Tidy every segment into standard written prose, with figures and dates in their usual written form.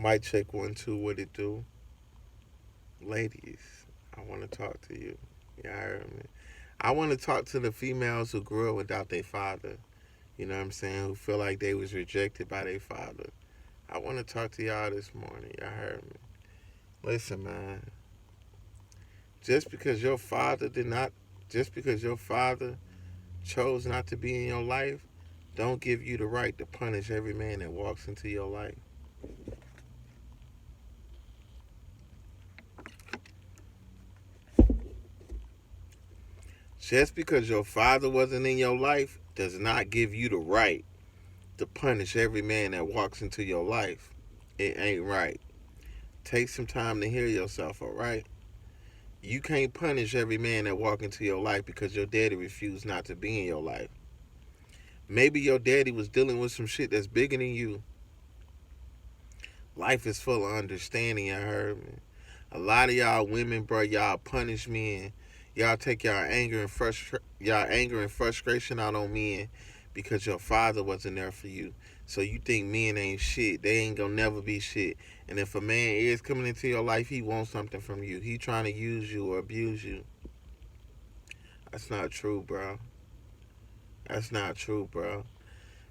Mic check 1 2. What it do, ladies? I want to talk to you. Yeah, I heard me. I want to talk to the females who grew up without their father. You know what I'm saying? Who feel like they was rejected by their father. I want to talk to y'all this morning. Y'all heard me. Listen, man. Just because your father did not, just because your father chose not to be in your life, don't give you the right to punish every man that walks into your life. Just because your father wasn't in your life does not give you the right to punish every man that walks into your life. It ain't right. Take some time to hear yourself, all right? You can't punish every man that walk into your life because your daddy refused not to be in your life. Maybe your daddy was dealing with some shit that's bigger than you. Life is full of understanding, I heard me. A lot of y'all women, bro, y'all punish men. Y'all take y'all anger and frustration out on men because your father wasn't there for you. So you think men ain't shit. They ain't gonna never be shit. And if a man is coming into your life, he wants something from you. He trying to use you or abuse you. That's not true, bro. That's not true, bro.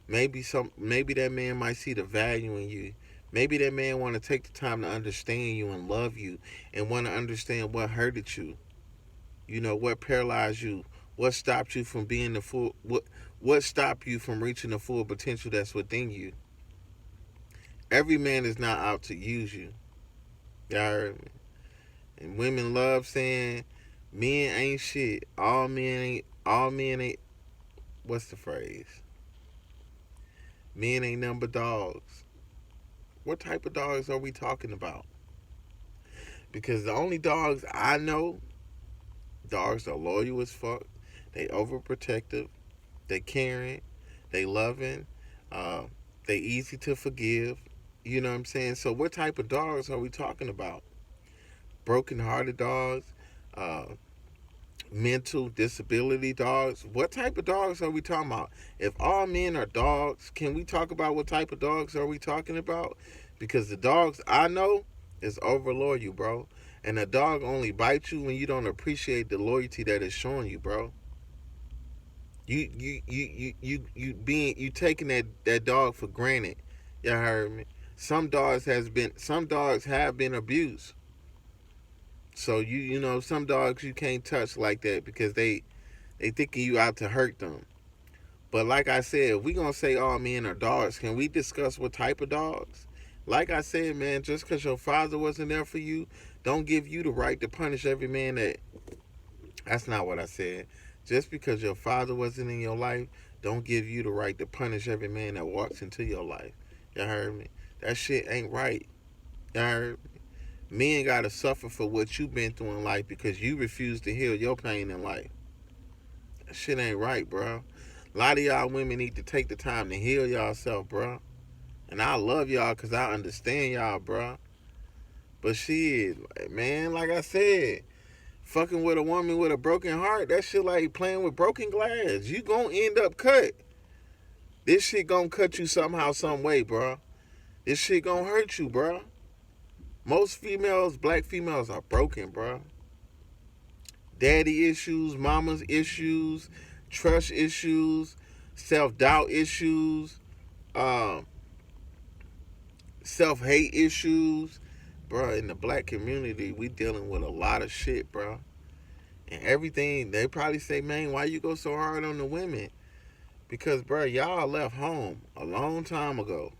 Maybe that man might see the value in you. Maybe that man want to take the time to understand you and love you and want to understand what hurted you. You know, what paralyzed you, what stopped you from being the full what stopped you from reaching the full potential that's within you. Every man is not out to use you. Y'all heard me. And women love saying men ain't shit. All men ain't what's the phrase? Men ain't nothing but dogs. What type of dogs are we talking about? Because the only dogs I know, dogs are loyal as fuck. They overprotective. They caring. They loving. Uh, they easy to forgive. You know what I'm saying? So what type of dogs are we talking about? Broken hearted dogs, uh, mental disability dogs. What type of dogs are we talking about? If all men are dogs, can we talk about what type of dogs are we talking about? Because the dogs I know is over loyal, bro. And a dog only bites you when you don't appreciate the loyalty that it's showing you, bro. You taking that dog for granted. You heard me. Some dogs have been abused. So you know some dogs you can't touch like that because they thinking you out to hurt them. But like I said, if we gonna say all men are dogs, can we discuss what type of dogs? Like I said, man, just because your father wasn't there for you, don't give you the right to punish every man that. That's not what I said. Just because your father wasn't in your life, don't give you the right to punish every man that walks into your life. You heard me? That shit ain't right. You heard me? Men gotta suffer for what you been through in life because you refuse to heal your pain in life. That shit ain't right, bro. A lot of y'all women need to take the time to heal yourself, bro. And I love y'all because I understand y'all, bro. But shit, man, like I said, fucking with a woman with a broken heart, that shit like playing with broken glass. You gonna end up cut. This shit gonna cut you somehow, some way, bro. This shit gonna hurt you, bro. Most females, black females, are broken, bro. Daddy issues, mama's issues, trust issues, self doubt issues, um, self hate issues, bro. In the black community, we dealing with a lot of shit, bro. And everything they probably say, man, why you go so hard on the women? Because, bro, y'all left home a long time ago.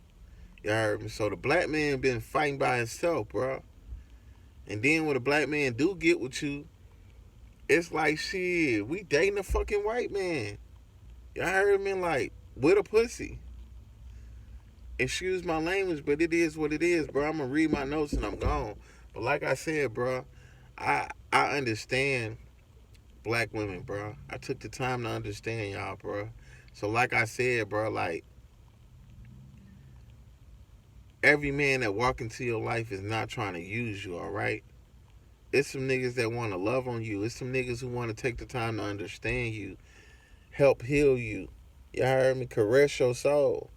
You heard me? So the black man been fighting by himself, bro. And then when a black man do get with you, it's like shit. We dating a fucking white man. Y'all heard me? Like with a pussy. Excuse my language, but it is what it is, bro. I'm gonna read my notes and I'm gone. But like I said, bro, I understand black women, bro. I took the time to understand y'all, bro. So like I said, bro, like every man that walk into your life is not trying to use you, all right? It's some niggas that want to love on you. It's some niggas who want to take the time to understand you, help heal you. You heard me? Caress your soul.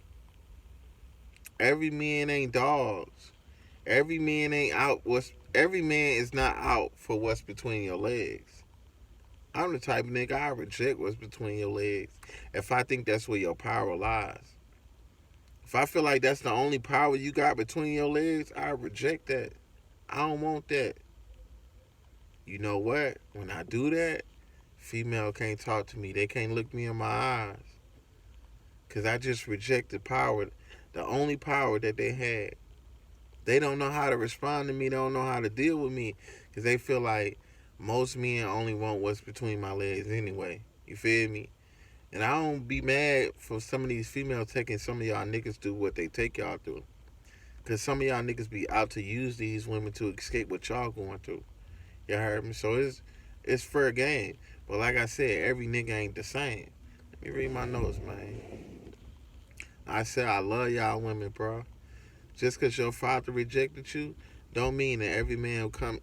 Every man ain't dogs. Every man ain't out. Every man is not out for what's between your legs. I'm the type of nigga I reject what's between your legs if I think that's where your power lies. If I feel like that's the only power you got between your legs, I reject that. I don't want that. You know what? When I do that, female can't talk to me. They can't look me in my eyes. Because I just reject the power, the only power that they had. They don't know how to respond to me. They don't know how to deal with me. Because they feel like most men only want what's between my legs anyway. You feel me? And I don't be mad for some of these females taking some of y'all niggas through what they take y'all through. Because some of y'all niggas be out to use these women to escape what y'all going through. You heard me? So it's fair game. But like I said, every nigga ain't the same. Let me read my notes, man. I said I love y'all women, bro. Just because your father rejected you, don't mean that every man will come.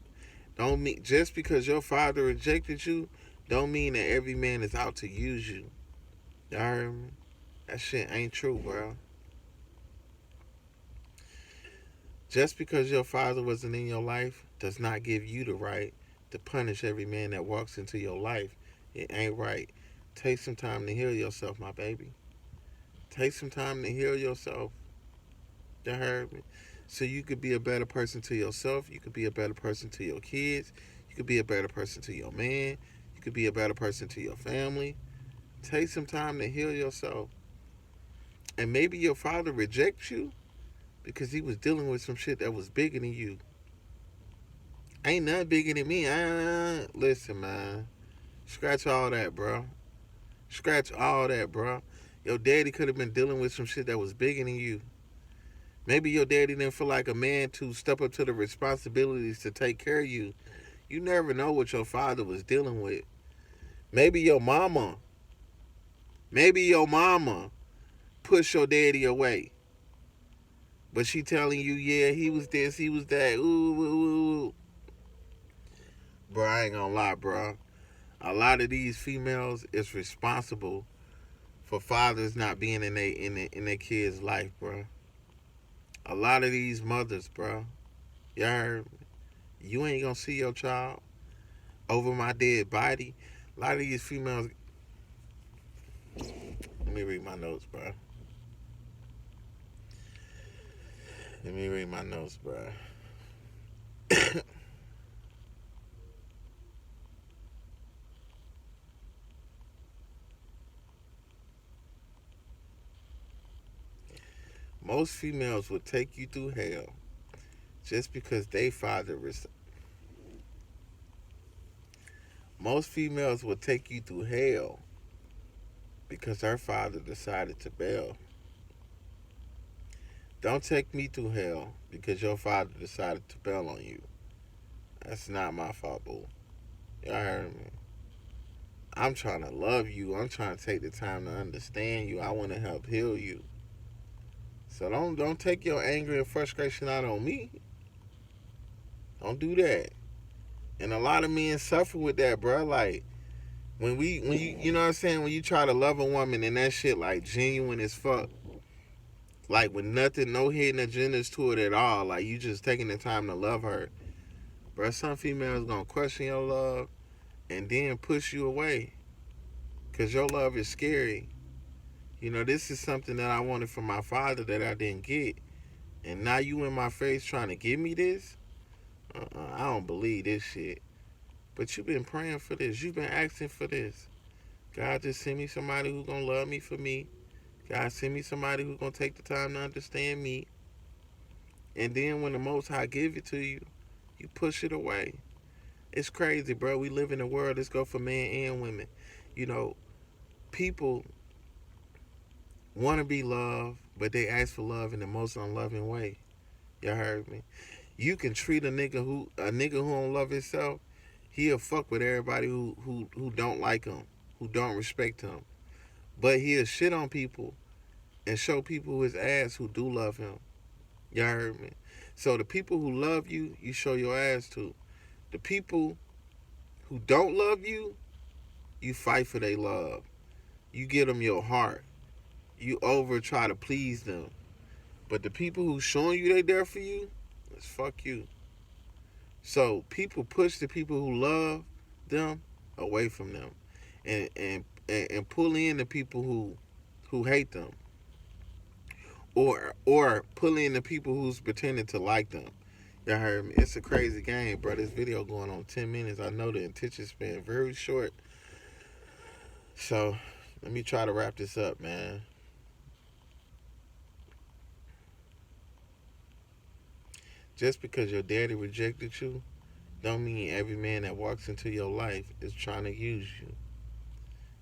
Don't mean just because your father rejected you, don't mean that every man is out to use you. You heard me? That shit ain't true, bro. Just because your father wasn't in your life does not give you the right to punish every man that walks into your life. It ain't right. Take some time to heal yourself, my baby. Take some time to heal yourself. You heard me? So you could be a better person to yourself. You could be a better person to your kids. You could be a better person to your man. You could be a better person to your family. Take some time to heal yourself. And maybe your father rejects you because he was dealing with some shit that was bigger than you. Ain't nothing bigger than me. Listen, man. Scratch all that, bro. Scratch all that, bro. Your daddy could have been dealing with some shit that was bigger than you. Maybe your daddy didn't feel like a man to step up to the responsibilities to take care of you. You never know what your father was dealing with. Maybe your mama pushed your daddy away. But she telling you, yeah, he was this, he was that. Ooh, ooh, ooh. Bro, I ain't gonna lie, bro. A lot of these females is responsible for fathers not being in their kids' life, bro. A lot of these mothers, bro. You heard me? You ain't gonna see your child over my dead body. A lot of these females. Let me read my notes, bro. Let me read my notes, bro. Most females will take you through hell just because they father. Most females will take you through hell because her father decided to bail. Don't take me through hell because your father decided to bail on you. That's not my fault, boo. Y'all heard me. I'm trying to love you. I'm trying to take the time to understand you. I want to help heal you. So don't take your anger and frustration out on me. Don't do that. And a lot of men suffer with that, bro. Like when you know what I'm saying, when you try to love a woman and that shit like genuine as fuck. Like with nothing, no hidden agendas to it at all. Like you just taking the time to love her. Bro, some females gonna question your love and then push you away. Cause your love is scary. You know, this is something that I wanted from my father that I didn't get. And now you in my face trying to give me this? I don't believe this shit. But you've been praying for this. You've been asking for this. God just send me somebody who's gonna love me for me. God send me somebody who's gonna take the time to understand me. And then when the Most High give it to you, you push it away. It's crazy, bro. We live in a world that's go for men and women. You know, people want to be loved, but they ask for love in the most unloving way. Y'all heard me. You can treat a nigga who don't love himself. He'll fuck with everybody who don't like him, who don't respect him. But he'll shit on people and show people his ass who do love him. Y'all heard me. So the people who love you, you show your ass to. The people who don't love you, you fight for their love. You give them your heart. You over try to please them. But the people who showing you they there for you, It's fuck you. So people push the people who love them away from them, and pull in the people who hate them, or pull in the people who's pretending to like them. Y'all heard me. It's a crazy game, bro. This video going on 10 minutes. I know the attention span very short. So let me try to wrap this up, man. Just because your daddy rejected you, don't mean every man that walks into your life is trying to use you.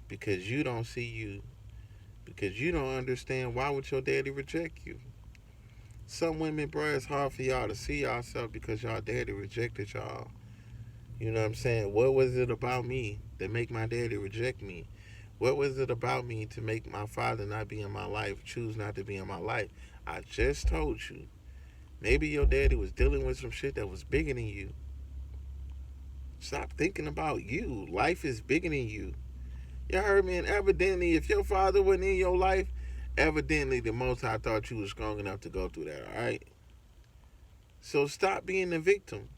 Because you don't see you. Because you don't understand why would your daddy reject you. Some women, bro, it's hard for y'all to see yourself because y'all daddy rejected y'all. You know what I'm saying? What was it about me that make my daddy reject me? What was it about me to make my father not be in my life, choose not to be in my life? I just told you. Maybe your daddy was dealing with some shit that was bigger than you. Stop thinking about you. Life is bigger than you. You heard me? And evidently, if your father wasn't in your life, evidently the Most High thought you was strong enough to go through that, alright? So stop being the victim.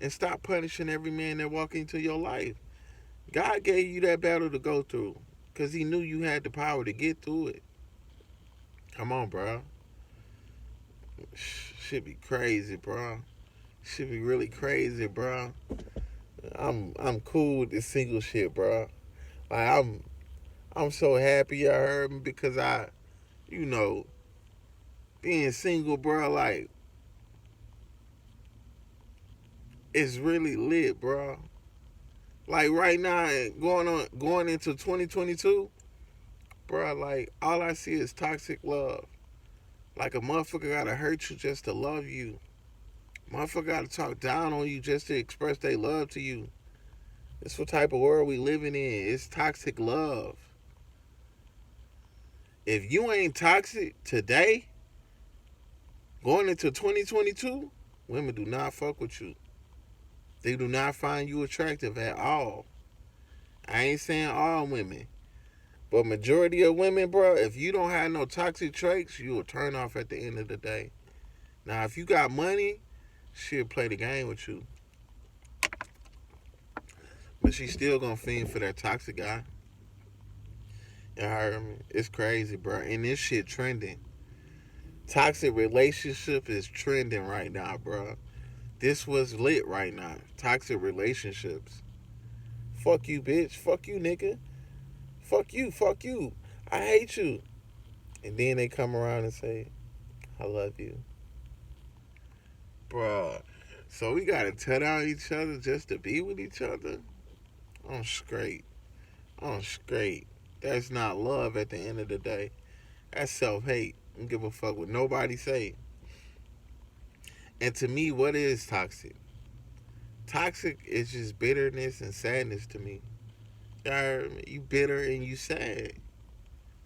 And stop punishing every man that walk into your life. God gave you that battle to go through because he knew you had the power to get through it. Come on, bro. Should be crazy, bro. Should be really crazy, bro. I'm cool with this single shit, bro. Like I'm so happy I heard me because you know, being single, bro, like it's really lit, bro. Like right now, going into 2022, bro. Like all I see is toxic love. Like a motherfucker gotta hurt you just to love you. Motherfucker gotta talk down on you just to express their love to you. It's what type of world we living in. It's toxic love. If you ain't toxic today, going into 2022, women do not fuck with you. They do not find you attractive at all. I ain't saying all women, but majority of women, bro, if you don't have no toxic traits, you will turn off at the end of the day. Now, if you got money, she'll play the game with you. But she's still gonna fiend for that toxic guy. You heard me? It's crazy, bro. And this shit trending. Toxic relationship is trending right now, bro. This was lit right now. Toxic relationships. Fuck you, bitch. Fuck you, nigga. Fuck you. Fuck you. I hate you. And then they come around and say, I love you. Bruh. So we gotta tell out each other just to be with each other? I'm straight. I'm straight. That's not love at the end of the day. That's self-hate. I don't give a fuck what nobody say. And to me, what is toxic? Toxic is just bitterness and sadness to me. You heard me? You bitter and you sad.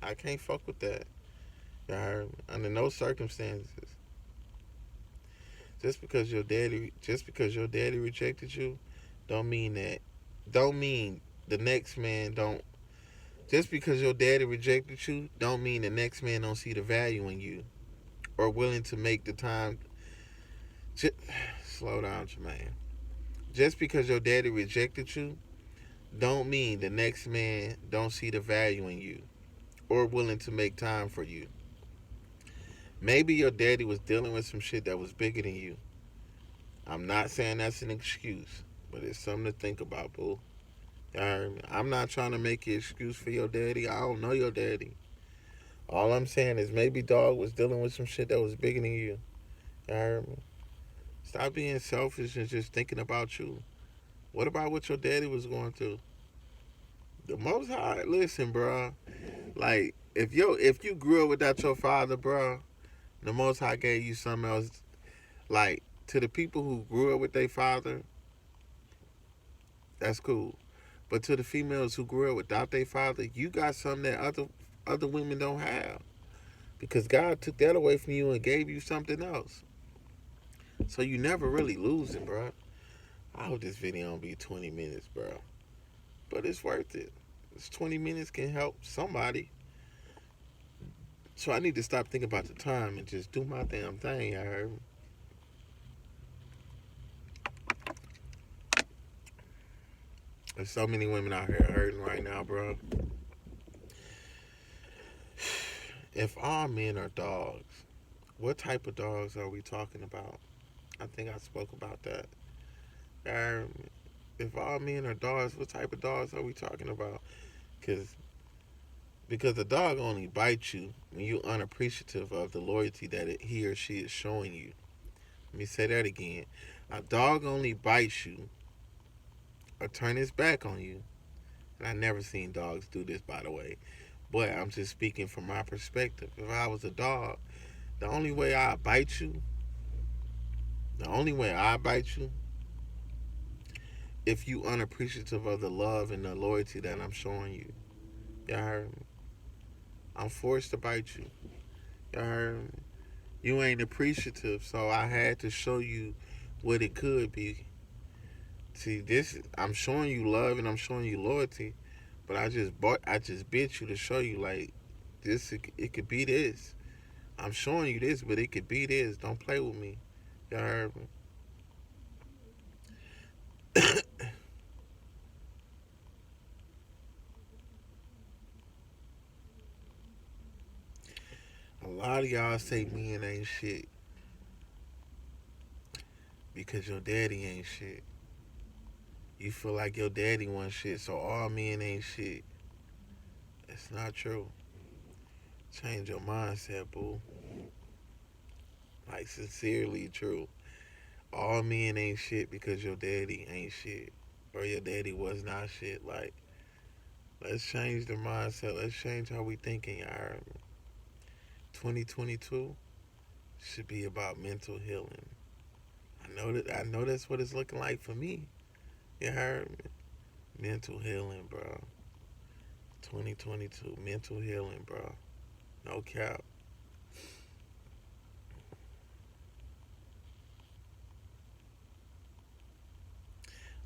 I can't fuck with that. You heard me? Under no circumstances. Just because your daddy rejected you, don't mean that. Don't mean the next man don't. Just because your daddy rejected you, don't mean the next man don't see the value in you or willing to make the time. Just, slow down, Jermaine. Just because your daddy rejected you, don't mean the next man don't see the value in you or willing to make time for you. Maybe your daddy was dealing with some shit that was bigger than you. I'm not saying that's an excuse, but it's something to think about, boo. I'm not trying to make an excuse for your daddy. I don't know your daddy. All I'm saying is maybe dog was dealing with some shit that was bigger than you. You heard me? Stop being selfish and just thinking about you. What about what your daddy was going through? The Most High, listen, bro. Like if you grew up without your father, bro, the Most High gave you something else. Like to the people who grew up with their father, that's cool. But to the females who grew up without their father, you got something that other women don't have because God took that away from you and gave you something else. So you never really lose it, bro. I hope this video don't be 20 minutes, bro. But it's worth it. This 20 minutes can help somebody. So I need to stop thinking about the time and just do my damn thing, I heard. There's so many women out here hurting right now, bro. If all men are dogs, what type of dogs are we talking about? I think I spoke about that. Um, if all men are dogs, what type of dogs are we talking about? Because because the dog only bites you when you're unappreciative of the loyalty that he or she is showing you. Let me say that again. A dog only bites you or turn his back on you. And I never seen dogs do this, by the way. But I'm just speaking from my perspective. If I was a dog, the only way I bite you, the only way I bite you, if you unappreciative of the love and the loyalty that I'm showing you. Y'all heard me? I'm forced to bite you. Y'all heard me? You ain't appreciative, so I had to show you what it could be. See, this I'm showing you love and I'm showing you loyalty, but I just bit you to show you like this. It could be this. I'm showing you this, but it could be this. Don't play with me. Y'all heard me? A lot of y'all say men ain't shit because your daddy ain't shit. You feel like your daddy want shit, so all men ain't shit. It's not true. Change your mindset, boo. Like sincerely true. All men ain't shit because your daddy ain't shit. Or your daddy was not shit. Like, let's change the mindset. Let's change how we thinking, y'all. 2022 should be about mental healing. I know that's what it's looking like for me. You heard me? Mental healing, bro. 2022, mental healing, bro. No cap.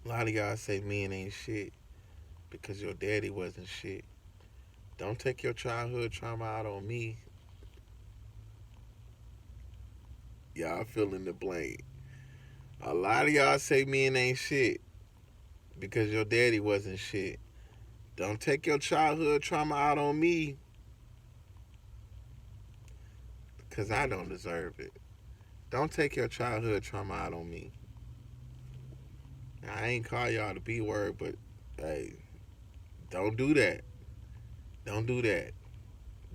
A lot of y'all say men ain't shit because your daddy wasn't shit. Don't take your childhood trauma out on me. Y'all fill in the blank. A lot of y'all say men ain't shit because your daddy wasn't shit. Don't take your childhood trauma out on me because I don't deserve it. Don't take your childhood trauma out on me. I ain't call y'all the B word, but hey, don't do that. Don't do that.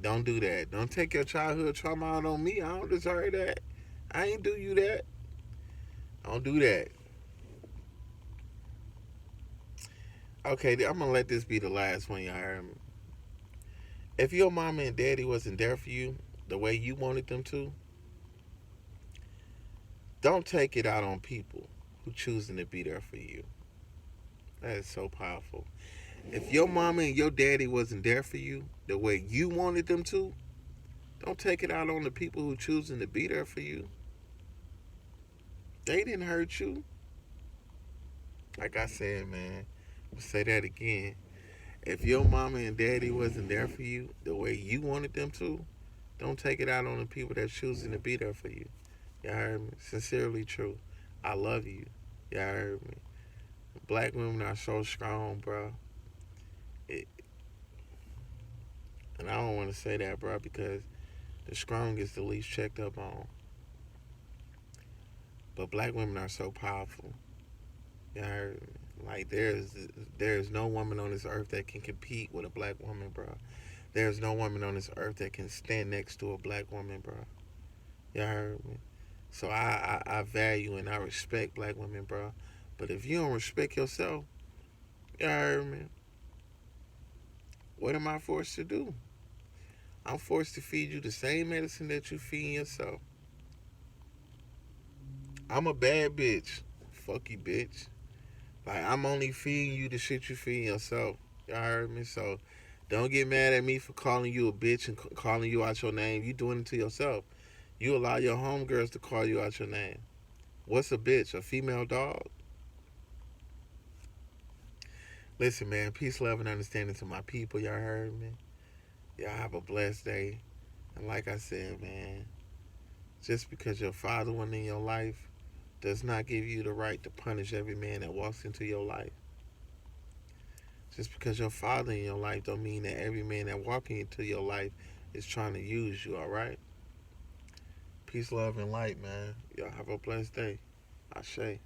Don't do that. Don't take your childhood trauma out on me. I don't deserve that. I ain't do you that. Don't do that. Okay, I'm gonna let this be the last one y'all heard me. If your mama and daddy wasn't there for you the way you wanted them to, don't take it out on people who choosing to be there for you. That is so powerful. If your mama and your daddy wasn't there for you the way you wanted them to, don't take it out on the people who choosing to be there for you. They didn't hurt you. Like I said, man, I'll say that again. If your mama and daddy wasn't there for you the way you wanted them to, don't take it out on the people that's choosing to be there for you. Y'all heard me? Sincerely true. I love you. Y'all heard me? Black women are so strong, bro. It, and I don't want to say that, bro, because the strong is the least checked up on. But black women are so powerful. Y'all heard me? Like there's no woman on this earth that can compete with a black woman, bro. There's no woman on this earth that can stand next to a black woman, bro. Y'all heard me? So I value and I respect black women, bro. But if you don't respect yourself, you heard me? What am I forced to do? I'm forced to feed you the same medicine that you feed yourself. I'm a bad bitch. Fuck you, bitch. Like, I'm only feeding you the shit you feed yourself. Y'all heard me? So, don't get mad at me for calling you a bitch and calling you out your name. You doing it to yourself. You allow your homegirls to call you out your name. What's a bitch? A female dog? Listen, man. Peace, love, and understanding to my people. Y'all heard me? Y'all have a blessed day. And like I said, man, just because your father wasn't in your life does not give you the right to punish every man that walks into your life. Just because your father in your life don't mean that every man that walking into your life is trying to use you, all right? Peace, love, and light, man. Y'all have a blessed day. Ashe.